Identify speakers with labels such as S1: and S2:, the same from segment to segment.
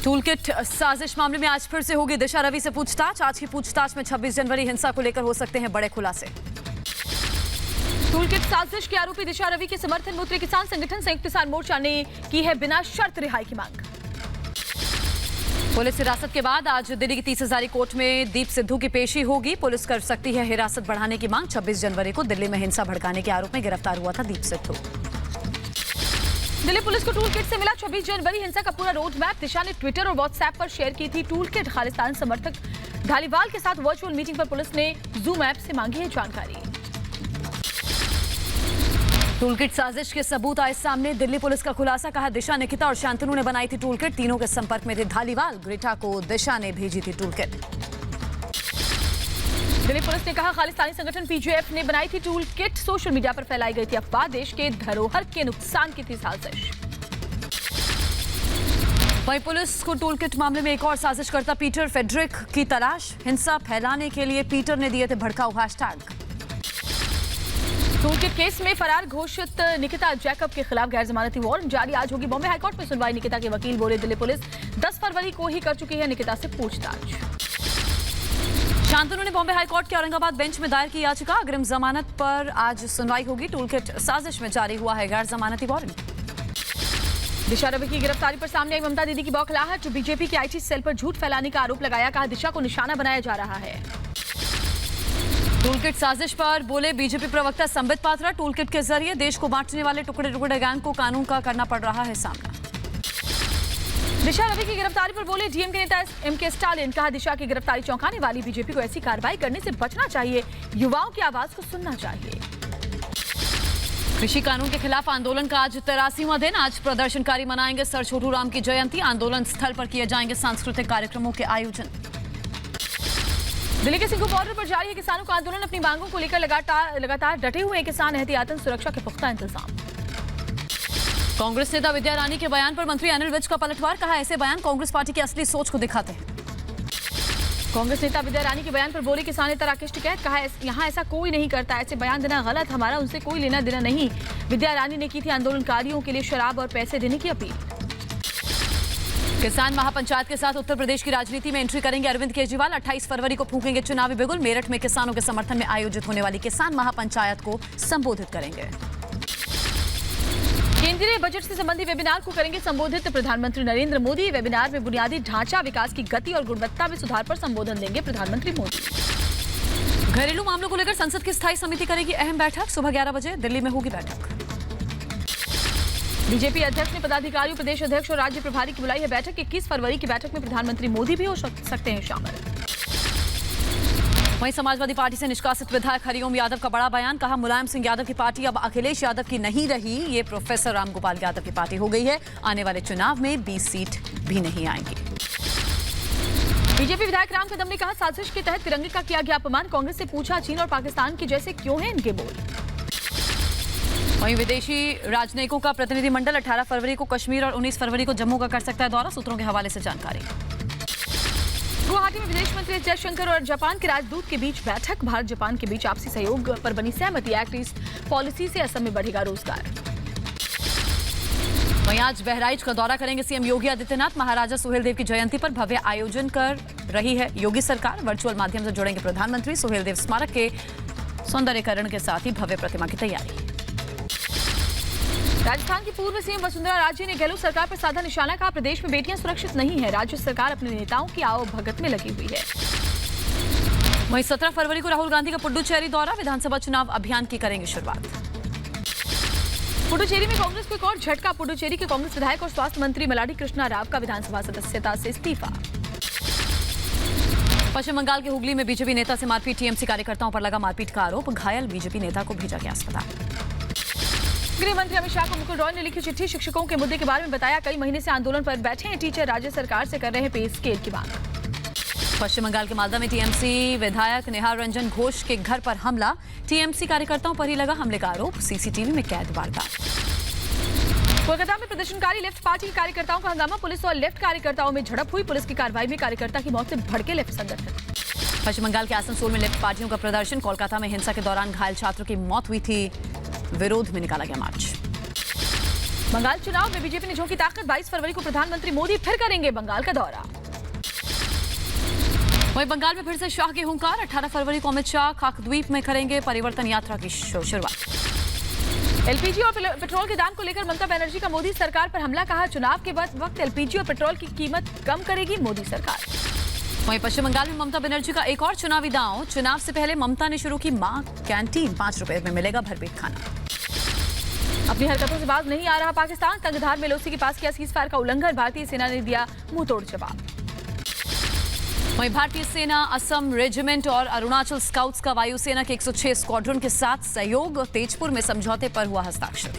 S1: Toolkit साजिश मामले में आज फिर से होगी दिशा रवि से पूछताछ। आज की पूछताछ में 26 जनवरी हिंसा को लेकर हो सकते हैं बड़े खुलासे।
S2: टूलकिट साजिश के आरोपी दिशा रवि के समर्थन में उतरे किसान संगठन संयुक्त किसान मोर्चा ने की है बिना शर्त रिहाई की मांग।
S1: पुलिस हिरासत के बाद आज दिल्ली की 30 हजारी कोर्ट में दीप सिद्धू की पेशी होगी। पुलिस कर सकती है हिरासत बढ़ाने की मांग। 26 जनवरी को दिल्ली में हिंसा भड़काने के आरोप में गिरफ्तार हुआ था दीप सिद्धू।
S2: दिल्ली पुलिस को टूलकिट से मिला 26 जनवरी हिंसा का पूरा रोड मैप। दिशा ने ट्विटर और व्हाट्सएप पर शेयर की थी टूलकिट। खालिस्तान समर्थक धालीवाल के साथ वर्चुअल मीटिंग पर पुलिस ने जूम ऐप से मांगी है जानकारी।
S1: टूलकिट साजिश के सबूत आए सामने। दिल्ली पुलिस का खुलासा, कहा दिशा, निकिता और शांतनु ने बनाई थी टूलकिट। तीनों के संपर्क में थे धालीवाल। ग्रेटा को दिशा ने भेजी थी टूलकिट।
S2: दिल्ली पुलिस ने कहा खालिस्तानी संगठन पीजेएफ ने बनाई थी टूलकिट। सोशल मीडिया पर फैलाई गई थी अफवाह। देश के धरोहर के नुकसान की थी साजिश।
S1: वहीं पुलिस को टूलकिट मामले में एक और साजिशकर्ता पीटर फेडरिक की तलाश। हिंसा फैलाने के लिए पीटर ने दिए थे भड़काऊ हैशटैग।
S2: टूलकिट केस में फरार घोषित निकिता जैकब के खिलाफ गैर जमानती वारंट जारी। आज होगी बॉम्बे हाईकोर्ट में सुनवाई। निकिता के वकील बोले दिल्ली पुलिस 10 फरवरी को ही कर चुकी है निकिता से पूछताछ।
S1: शांतनु ने बॉम्बे हाईकोर्ट के औरंगाबाद बेंच में दायर की याचिका। अग्रिम जमानत पर आज सुनवाई होगी। टूलकिट साजिश में जारी हुआ है गैर जमानती वारंट।
S2: दिशा रवि की गिरफ्तारी पर सामने आई ममता दीदी की बौखलाहट। बीजेपी के आईटी सेल पर झूठ फैलाने का आरोप लगाया। कहा दिशा को निशाना बनाया जा रहा है।
S1: टूलकिट साजिश पर बोले बीजेपी प्रवक्ता संबित पात्रा। टूलकिट के जरिए देश को बांटने वाले टुकड़े टुकड़े गैंग को कानून का करना पड़ रहा है सामना।
S2: दिशा रवि की गिरफ्तारी पर बोले डीएम के नेता एमके स्टालिन। कहा दिशा की गिरफ्तारी चौंकाने वाली। बीजेपी को ऐसी कार्रवाई करने से बचना चाहिए। युवाओं की आवाज को सुनना चाहिए।
S1: कृषि कानून के खिलाफ आंदोलन का आज 83वां दिन। आज प्रदर्शनकारी मनाएंगे सर छोटू राम की जयंती। आंदोलन स्थल पर किए जाएंगे सांस्कृतिक कार्यक्रमों के आयोजन।
S2: दिल्ली के सिंघू बॉर्डर पर जारी है किसानों का आंदोलन। अपनी मांगों को लेकर लगातार डटे हुए किसान। एहतियातन सुरक्षा के पुख्ता इंतजाम।
S1: कांग्रेस नेता विद्या रानी के बयान पर मंत्री अनिल विज का पलटवार। कहा ऐसे बयान कांग्रेस पार्टी की असली सोच को दिखाते हैं।
S2: कांग्रेस नेता विद्या रानी के बयान पर बोले किसान नेता राकेश टिकैत। कहा यहाँ ऐसा कोई नहीं करता। ऐसे बयान देना गलत। हमारा उनसे कोई लेना देना नहीं। विद्या रानी ने की थी आंदोलनकारियों के लिए शराब और पैसे देने की अपील।
S1: किसान महापंचायत के साथ उत्तर प्रदेश की राजनीति में एंट्री करेंगे अरविंद केजरीवाल। 28 फरवरी को फूंकेंगे चुनावी बिगुल। मेरठ में किसानों के समर्थन में आयोजित होने वाली किसान महापंचायत को संबोधित करेंगे।
S2: केंद्रीय बजट से संबंधी वेबिनार को करेंगे संबोधित प्रधानमंत्री नरेंद्र मोदी। वेबिनार में बुनियादी ढांचा विकास की गति और गुणवत्ता में सुधार पर संबोधन देंगे प्रधानमंत्री मोदी।
S1: घरेलू मामलों को लेकर संसद की स्थायी समिति करेगी अहम बैठक। सुबह 11 बजे दिल्ली में होगी बैठक।
S2: बीजेपी अध्यक्ष ने पदाधिकारियों, प्रदेश अध्यक्ष और राज्य प्रभारी की बुलाई है बैठक। 21 फरवरी की बैठक में प्रधानमंत्री मोदी भी हो सकते हैं शामिल।
S1: वहीं समाजवादी पार्टी से निष्कासित विधायक हरिओम यादव का बड़ा बयान। कहा मुलायम सिंह यादव की पार्टी अब अखिलेश यादव की नहीं रही। ये प्रोफेसर रामगोपाल यादव की पार्टी हो गई है। आने वाले चुनाव में 20 सीट भी नहीं आएंगी।
S2: बीजेपी विधायक राम कदम ने कहा साजिश के तहत तिरंगे का किया गया अपमान। कांग्रेस से पूछा चीन और पाकिस्तान के जैसे क्यों हैं इनके बोल।
S1: वहीं विदेशी राजनयिकों का प्रतिनिधिमंडल 18 फरवरी को कश्मीर और 19 फरवरी को जम्मू का कर सकता है दौरा। सूत्रों के हवाले से जानकारी।
S2: गुवाहाटी में विदेश मंत्री जयशंकर और जापान के राजदूत के बीच बैठक। भारत जापान के बीच आपसी सहयोग पर बनी सहमति। एक्ट ईस्ट पॉलिसी से असम में बढ़ेगा रोजगार।
S1: वहीं आज बहराइच का दौरा करेंगे सीएम योगी आदित्यनाथ। महाराजा सुहेलदेव की जयंती पर भव्य आयोजन कर रही है योगी सरकार। वर्चुअल माध्यम से जुड़ेंगे प्रधानमंत्री। सुहेलदेव स्मारक के सौंदर्यीकरण के साथ ही भव्य प्रतिमा की तैयारी।
S2: राजस्थान की पूर्व सीएम वसुंधरा राजे ने गहलोत सरकार पर साधा निशाना। कहा प्रदेश में बेटियां सुरक्षित नहीं है। राज्य सरकार अपने नेताओं की आओ भगत में लगी हुई है।
S1: वहीं 17 फरवरी को राहुल गांधी का पुडुचेरी दौरा। विधानसभा चुनाव अभियान की करेंगे शुरुआत।
S2: पुडुचेरी में कांग्रेस को एक और झटका। पुडुचेरी के कांग्रेस विधायक और स्वास्थ्य मंत्री मलाडी कृष्णा राव का विधानसभा सदस्यता से इस्तीफा। पश्चिम बंगाल के हुगली में बीजेपी नेता से मारपीट। टीएमसी कार्यकर्ताओं पर लगा मारपीट का आरोप। घायल बीजेपी नेता को भेजा गया अस्पताल। गृह मंत्री अमित शाह को मुकुल रॉय ने लिखी चिट्ठी। शिक्षकों के मुद्दे के बारे में बताया। कई महीने से आंदोलन पर बैठे हैं टीचर। राज्य सरकार से कर रहे हैं पे स्केल की मांग।
S1: पश्चिम बंगाल के मालदा में टीएमसी विधायक निहार रंजन घोष के घर पर हमला। टीएमसी कार्यकर्ताओं पर ही लगा हमले का आरोप। सीसीटीवी में कैद वारदात। कोलकाता में प्रदर्शनकारी लेफ्ट पार्टी के कार्यकर्ताओं का हंगामा। पुलिस और लेफ्ट कार्यकर्ताओं में झड़प हुई। पुलिस की कार्रवाई में कार्यकर्ता की मौत से भड़के लेफ्ट संगठन। पश्चिम बंगाल के आसनसोल में लेफ्ट पार्टियों का प्रदर्शन। कोलकाता में हिंसा के दौरान घायल छात्रों की मौत हुई थी। विरोध में निकाला गया मार्च।
S2: बंगाल चुनाव में बीजेपी ने झोंकी ताकत। 22 फरवरी को प्रधानमंत्री मोदी फिर करेंगे बंगाल का दौरा।
S1: वहीं बंगाल में फिर से शाह के हुंकार। 18 फरवरी को अमित शाह काकद्वीप में करेंगे परिवर्तन यात्रा की शुरुआत।
S2: एलपीजी और पेट्रोल के दाम को लेकर ममता बनर्जी का मोदी सरकार पर हमला। कहा चुनाव के वक्त एलपीजी और पेट्रोल की कीमत कम करेगी मोदी सरकार।
S1: वहीं पश्चिम बंगाल में ममता बनर्जी का एक और चुनावी दांव। चुनाव से पहले ममता ने शुरू की मां कैंटीन। 5 रुपए में मिलेगा भरपेट खाना।
S2: अपनी हरकतों से बाज नहीं आ रहा पाकिस्तान। तंगधार में लोसी के पास किया सीजफायर का उल्लंघन। भारतीय सेना ने दिया मुंहतोड़ जवाब।
S1: वहीं भारतीय सेना, असम रेजिमेंट और अरुणाचल स्काउट्स का वायुसेना के 106 स्क्वाड्रन के साथ सहयोग। तेजपुर में समझौते पर हुआ हस्ताक्षर।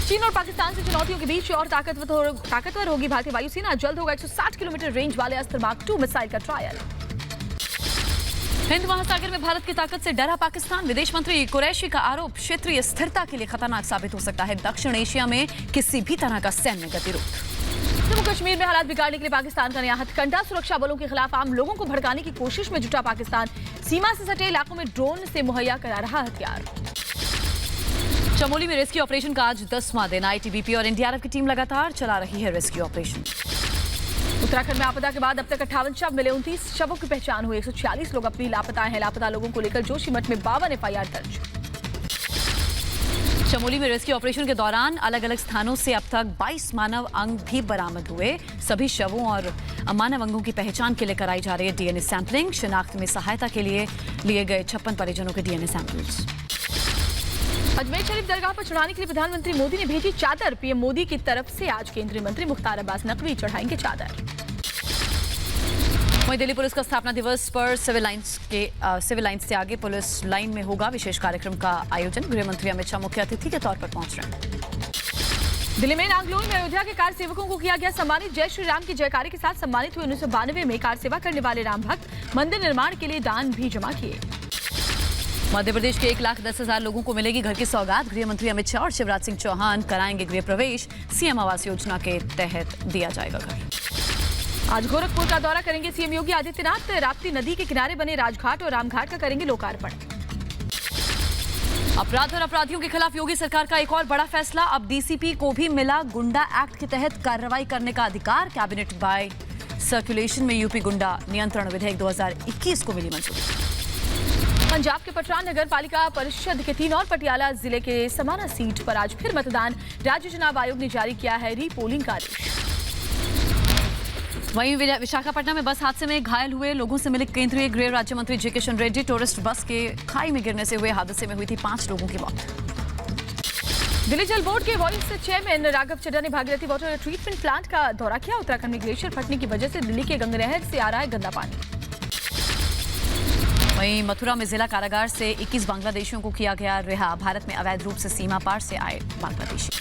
S2: चीन और पाकिस्तान से चुनौतियों के बीच और ताकतवर होगी भारतीय वायुसेना। जल्द होगा 160 किलोमीटर रेंज वाले अस्त्र मार्क 2 मिसाइल का ट्रायल।
S1: हिंद महासागर में भारत की ताकत से डरा पाकिस्तान। विदेश मंत्री कुरैशी का आरोप क्षेत्रीय स्थिरता के लिए खतरनाक साबित हो सकता है दक्षिण एशिया में किसी भी तरह का सैन्य गतिरोध।
S2: जम्मू कश्मीर में हालात बिगाड़ने के लिए पाकिस्तान का नया हथकंडा। सुरक्षा बलों के खिलाफ आम लोगों को भड़काने की कोशिश में जुटा पाकिस्तान। सीमा से सटे इलाकों में ड्रोन से मुहैया करा रहा हथियार।
S1: चमोली में रेस्क्यू ऑपरेशन का आज 10वां दिन। आईटीबीपी और एनडीआरएफ की टीम लगातार चला रही है रेस्क्यू ऑपरेशन।
S2: उत्तराखंड में आपदा के बाद अब तक 58 शव मिले। 29 शवों की पहचान हुई। 146 लोग अपनी लापता हैं। लापता लोगों को लेकर जोशीमठ में 52 एफआईआर दर्ज।
S1: चमोली में रेस्क्यू ऑपरेशन के दौरान अलग अलग स्थानों से अब तक 22 मानव अंग भी बरामद हुए। सभी शवों और मानव अंगों की पहचान के लिए कराई जा रही है डीएनए सैंपलिंग। शिनाख्त में सहायता के लिए लिए गए 56 परिजनों के डीएनए सैंपल्स।
S2: अजमेर शरीफ दरगाह पर चढ़ाने के लिए प्रधानमंत्री मोदी ने भेजी चादर। पीएम मोदी की तरफ से आज केंद्रीय मंत्री मुख्तार अब्बास नकवी चढ़ाएंगे चादर।
S1: वहीं दिल्ली पुलिस का स्थापना दिवस पर सिविल लाइंस से आगे पुलिस लाइन में होगा विशेष कार्यक्रम का आयोजन। गृह मंत्री अमित शाह मुख्य अतिथि के तौर पर पहुंच रहे हैं।
S2: दिल्ली में नागलोई में अयोध्या के कार सेवकों को किया गया सम्मानित। जय श्री राम की जयकारी के साथ सम्मानित हुए। 1992 में कार सेवा करने वाले राम भक्त मंदिर निर्माण के लिए दान भी जमा किए।
S1: मध्य प्रदेश के 1,10,000 लोगों को मिलेगी घर की सौगात। गृह मंत्री अमित शाह और शिवराज सिंह चौहान कराएंगे गृह प्रवेश। सीएम आवास योजना के तहत दिया जाएगा घर।
S2: आज गोरखपुर का दौरा करेंगे सीएम योगी आदित्यनाथ। राप्ती नदी के किनारे बने राजघाट और रामघाट का करेंगे लोकार्पण।
S1: अपराध और अपराधियों के खिलाफ योगी सरकार का एक और बड़ा फैसला। अब डीसीपी को भी मिला गुंडा एक्ट के तहत कार्रवाई करने का अधिकार। कैबिनेट बाय सर्कुलेशन में यूपी गुंडा नियंत्रण विधेयक 2021 को मिली मंजूरी।
S2: पंजाब के पटरान नगर पालिका परिषद के 3 और पटियाला जिले के समाना सीट पर आज फिर मतदान। राज्य चुनाव आयोग ने जारी किया है रीपोलिंग का आदेश।
S1: वहीं विशाखापट्टनम में बस हादसे में घायल हुए लोगों से मिले केंद्रीय गृह राज्य मंत्री जी किशन रेड्डी। टूरिस्ट बस के खाई में गिरने से हुए हादसे में हुई थी 5 लोगों की मौत। दिल्ली जल बोर्ड के वाइस चेयरमैन राघव चड्ढा ने भागीरथी वाटर ट्रीटमेंट प्लांट का दौरा किया। उत्तराखंड में ग्लेशियर फटने की वजह से दिल्ली के गंगनहर से आ रहा है गंदा पानी। वहीं मथुरा में जिला कारागार से 21 बांग्लादेशियों को किया गया रिहा। भारत में अवैध रूप से सीमा पार से आए बांग्लादेशी।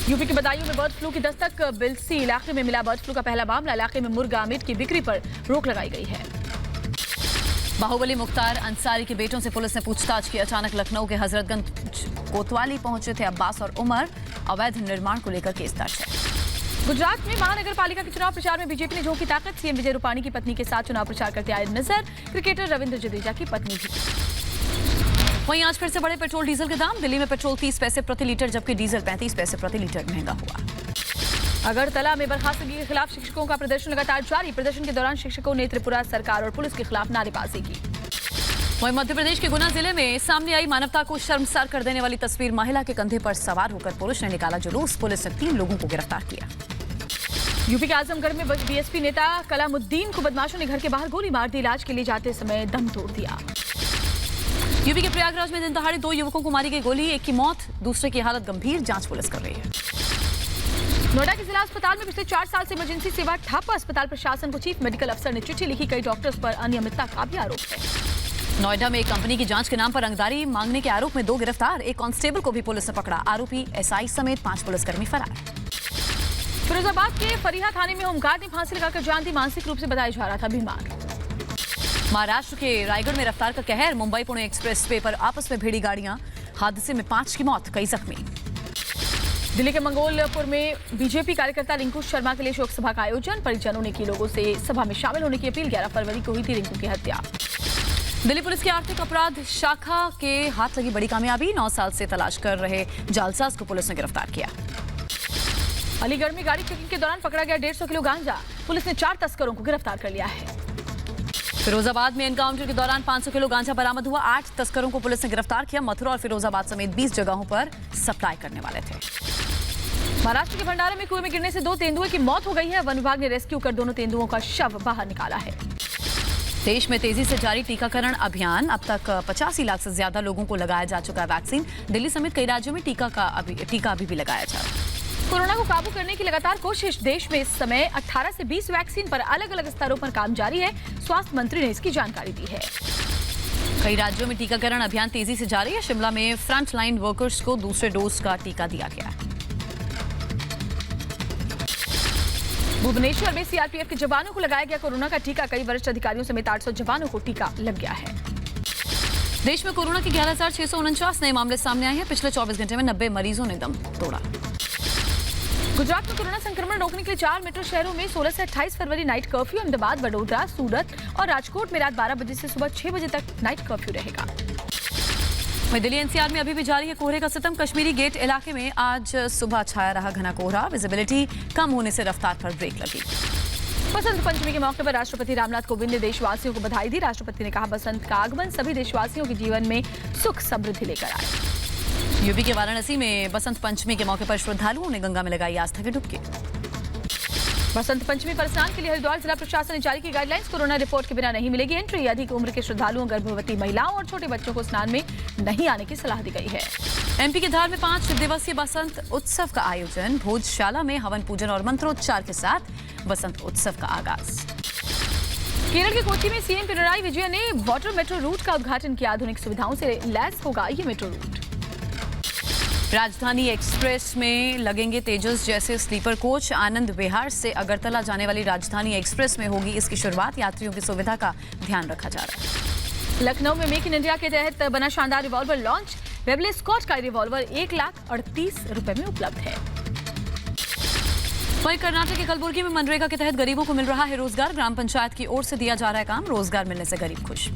S1: यूपी के बदायूं में बर्ड फ्लू की दस्तक। बिलसी इलाके में मिला बर्ड फ्लू का पहला मामला। इलाके में मुर्गा मीट की बिक्री पर रोक लगाई गई है। बाहुबली मुख्तार अंसारी के बेटों से पुलिस ने पूछताछ की। अचानक लखनऊ के हजरतगंज कोतवाली पहुंचे थे अब्बास और उमर। अवैध निर्माण को लेकर केस दर्ज है। गुजरात में महानगर पालिका के चुनाव प्रचार में बीजेपी ने झोंकी ताकत। सीएम विजय रूपाणी की पत्नी के साथ चुनाव प्रचार करते आए नजर। क्रिकेटर रविंद्र जडेजा की पत्नी भी। वहीं आज फिर से बढ़े पेट्रोल डीजल के दाम। दिल्ली में पेट्रोल 30 पैसे प्रति लीटर जबकि डीजल 35 पैसे प्रति लीटर महंगा हुआ। अगरतला में बर्खास्तगी के खिलाफ शिक्षकों का प्रदर्शन लगातार जारी। प्रदर्शन के दौरान शिक्षकों ने त्रिपुरा सरकार और पुलिस के खिलाफ नारेबाजी की। वहीं मध्य प्रदेश के गुना जिले में सामने आई मानवता को शर्मसार कर देने वाली तस्वीर। महिला के कंधे पर सवार होकर पुलिस ने निकाला जुलूस। पुलिस ने 3 लोगों को गिरफ्तार किया। यूपी के आजमगढ़ में बीएसपी नेता कलामुद्दीन को बदमाशों ने घर के बाहर गोली मार दी। इलाज के लिए जाते समय दम तोड़ दिया। यूपी के प्रयागराज में दिन दहाड़े 2 युवकों को मारी गई गोली। एक की मौत, दूसरे की हालत गंभीर। जांच पुलिस कर रही है। नोएडा के जिला अस्पताल में पिछले 4 साल से इमरजेंसी सेवा ठप। अस्पताल प्रशासन को चीफ मेडिकल अफसर ने चिट्ठी लिखी। कई डॉक्टर्स पर अनियमितता का भी आरोप है। नोएडा में एक कंपनी की जांच के नाम पर रंगदारी मांगने के आरोप में 2 गिरफ्तार। एक कांस्टेबल को भी पुलिस ने पकड़ा। आरोपी एसआई समेत 5 पुलिसकर्मी फरार। फिरोजाबाद के फरीहा थाने में होमगार्ड ने फांसी लगाकर जान दी। मानसिक रूप से बताया जा रहा था बीमार। महाराष्ट्र के रायगढ़ में रफ्तार का कहर। मुंबई पुणे एक्सप्रेस वे पर आपस में भिड़ी गाड़ियां। हादसे में 5 की मौत, कई जख्मी। दिल्ली के मंगोलपुर में बीजेपी कार्यकर्ता रिंकू शर्मा के लिए शोक सभा का आयोजन। परिजनों ने की लोगों से सभा में शामिल होने की अपील। 11 फरवरी को हुई थी रिंकू की हत्या। दिल्ली पुलिस की आर्थिक अपराध शाखा के हाथ लगी बड़ी कामयाबी। 9 साल से तलाश कर रहे जालसाज को पुलिस ने गिरफ्तार किया।
S2: अलीगढ़ में गाड़ी चेकिंग के दौरान पकड़ा गया 150 किलो गांजा। पुलिस ने 4 तस्करों को गिरफ्तार कर लिया है।
S1: फिरोजाबाद में एनकाउंटर के दौरान 500 किलो गांजा बरामद हुआ। 8 तस्करों को पुलिस ने गिरफ्तार किया। मथुरा और फिरोजाबाद समेत 20 जगहों पर सप्लाई करने वाले थे।
S2: महाराष्ट्र के भंडारा में कुएं में गिरने से 2 तेंदुओं की मौत हो गई है। वन विभाग ने रेस्क्यू कर दोनों तेंदुओं का शव बाहर निकाला है।
S1: देश में तेजी से जारी टीकाकरण अभियान। अब तक 85 लाख से ज्यादा लोगों को लगाया जा चुका है वैक्सीन। दिल्ली समेत कई राज्यों में टीका अभी भी लगाया जा रहा है।
S2: कोरोना को काबू करने की लगातार कोशिश। देश में इस समय 18 से 20 वैक्सीन पर अलग अलग स्तरों पर काम जारी है। स्वास्थ्य मंत्री ने इसकी जानकारी दी है।
S1: कई राज्यों में टीकाकरण अभियान तेजी से जारी है। शिमला में फ्रंट लाइन वर्कर्स को दूसरे डोज का टीका दिया गया है।
S2: भुवनेश्वर में सीआरपीएफ के जवानों को लगाया गया कोरोना का टीका। कई वरिष्ठ अधिकारियों समेत 800 जवानों को टीका लग गया है।
S1: देश में कोरोना के 11,649 नए मामले सामने आए हैं। पिछले 24 घंटे में 90 मरीजों ने दम तोड़ा।
S2: गुजरात में कोरोना संक्रमण रोकने के लिए 4 मेट्रो शहरों में 16 से 28 फरवरी नाइट कर्फ्यू। अहमदाबाद, वडोदरा, सूरत और राजकोट में रात 12 बजे से सुबह 6 बजे तक नाइट कर्फ्यू रहेगा।
S1: वहीं दिल्ली एनसीआर में अभी भी जारी है कोहरे का सितम। कश्मीरी गेट इलाके में आज सुबह छाया रहा घना कोहरा। विजिबिलिटी कम होने से रफ्तार पर ब्रेक लगी।
S2: बसंत पंचमी के मौके पर राष्ट्रपति रामनाथ कोविंद ने देशवासियों को बधाई दी। राष्ट्रपति ने कहा, बसंत का आगमन सभी देशवासियों के जीवन में सुख समृद्धि लेकर आए।
S1: यूपी के वाराणसी में बसंत पंचमी के मौके पर श्रद्धालुओं ने गंगा में लगाई आस्था की डुबकी।
S2: बसंत पंचमी पर स्नान के लिए हरिद्वार जिला प्रशासन ने जारी की गाइडलाइंस। कोरोना रिपोर्ट के बिना नहीं मिलेगी एंट्री। अधिक उम्र के श्रद्धालुओं, गर्भवती महिलाओं और छोटे बच्चों को स्नान में नहीं आने की सलाह दी गई है।
S1: एमपी के धार में 5 दिवसीय बसंत उत्सव का आयोजन। भोजशाला में हवन पूजन और मंत्रोच्चार के साथ बसंत उत्सव का आगाज।
S2: केरल के कोच्चि में सीएम पिनराई विजयन ने वाटर मेट्रो रूट का उद्घाटन किया। आधुनिक सुविधाओं से लैस होगा ये मेट्रो रूट।
S1: राजधानी एक्सप्रेस में लगेंगे तेजस जैसे स्लीपर कोच। आनंद विहार से अगरतला जाने वाली राजधानी एक्सप्रेस में होगी इसकी शुरुआत। यात्रियों की सुविधा का ध्यान रखा जा रहा है।
S2: लखनऊ में मेक इन इंडिया के तहत बना शानदार रिवॉल्वर लॉन्च। वेबले स्कॉट का रिवॉल्वर 1,38,000 रुपए में उपलब्ध है।
S1: वहीं कर्नाटक के कलबुर्गी में मनरेगा के तहत गरीबों को मिल रहा है रोजगार। ग्राम पंचायत की ओर से दिया जा रहा है काम। रोजगार मिलने से गरीब खुश।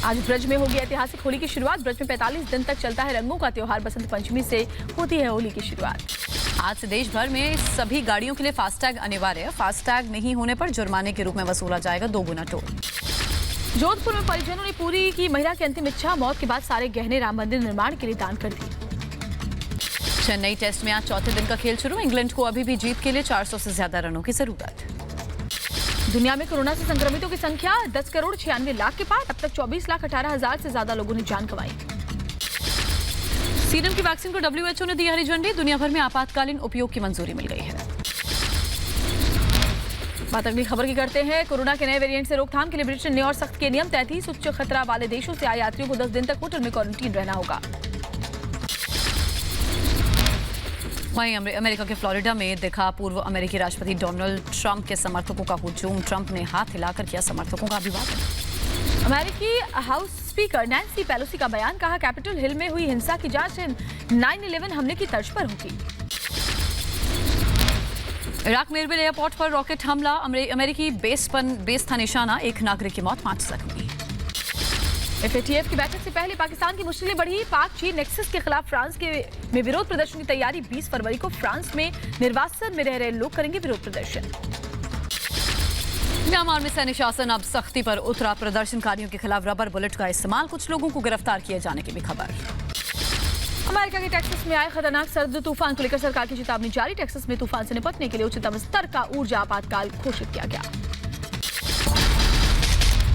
S2: आज ब्रज में होगी ऐतिहासिक होली की शुरुआत। ब्रज में 45 दिन तक चलता है रंगों का त्योहार। बसंत पंचमी से होती है होली की शुरुआत।
S1: आज से देश भर में सभी गाड़ियों के लिए फास्टैग अनिवार्य है। फास्टैग नहीं होने पर जुर्माने के रूप में वसूला जाएगा 2 गुना टोल।
S2: जोधपुर में परिजनों ने पूरी की महिला की अंतिम इच्छा। मौत के बाद सारे गहने राम मंदिर निर्माण के लिए दान कर दिए।
S1: चेन्नई टेस्ट में आज चौथे दिन का खेल शुरू। इंग्लैंड को अभी भी जीत के लिए 400 से ज्यादा रनों की जरूरत।
S2: दुनिया में कोरोना से संक्रमितों की संख्या 10 करोड़ 96 लाख के पार। अब तक 24 लाख 18 हजार से ज्यादा लोगों ने जान गंवाई।
S1: सीरम की वैक्सीन को WHO ने दी हरी झंडी। दुनिया भर में आपातकालीन उपयोग की मंजूरी मिल गई है।
S2: बात अगली खबर की करते हैं। कोरोना के नए वेरिएंट से रोकथाम के लिए ब्रिटेन ने और सख्त किए नियम। 33 उच्च खतरा वाले देशों से आए यात्रियों को 10 दिन तक होटल में क्वारंटीन रहना होगा। वहीं अमेरिका के फ्लोरिडा में दिखा पूर्व अमेरिकी राष्ट्रपति डोनाल्ड ट्रंप के समर्थकों का हुजूम। ट्रंप ने हाथ हिलाकर किया समर्थकों का अभिवादन। अमेरिकी हाउस स्पीकर नैन्सी पेलोसी का बयान। कहा, कैपिटल हिल में हुई हिंसा की जांच 9/11 हमले की तर्ज पर होगी।
S1: इराक में एरबिल एयरपोर्ट पर रॉकेट हमला। अमेरिकी बेस था निशाना। 1 नागरिक की मौत, 5 जख्मी।
S2: FATF की बैठक से पहले पाकिस्तान की मुश्किलें बढ़ी। पाक चीन नेक्सस के खिलाफ फ्रांस में विरोध प्रदर्शन की तैयारी। 20 फरवरी को फ्रांस में निर्वासन में रह रहे लोग करेंगे विरोध प्रदर्शन।
S1: म्यांमार में सैन्य शासन अब सख्ती पर उतरा। प्रदर्शनकारियों के खिलाफ रबर बुलेट का इस्तेमाल। कुछ लोगों को गिरफ्तार किए जाने की भी खबर।
S2: अमेरिका के टेक्सास में आए खतरनाक सर्द तूफान को लेकर सरकार की चेतावनी जारी। टेक्सास में तूफान से निपटने के लिए उच्चतम स्तर का ऊर्जा आपातकाल घोषित किया गया।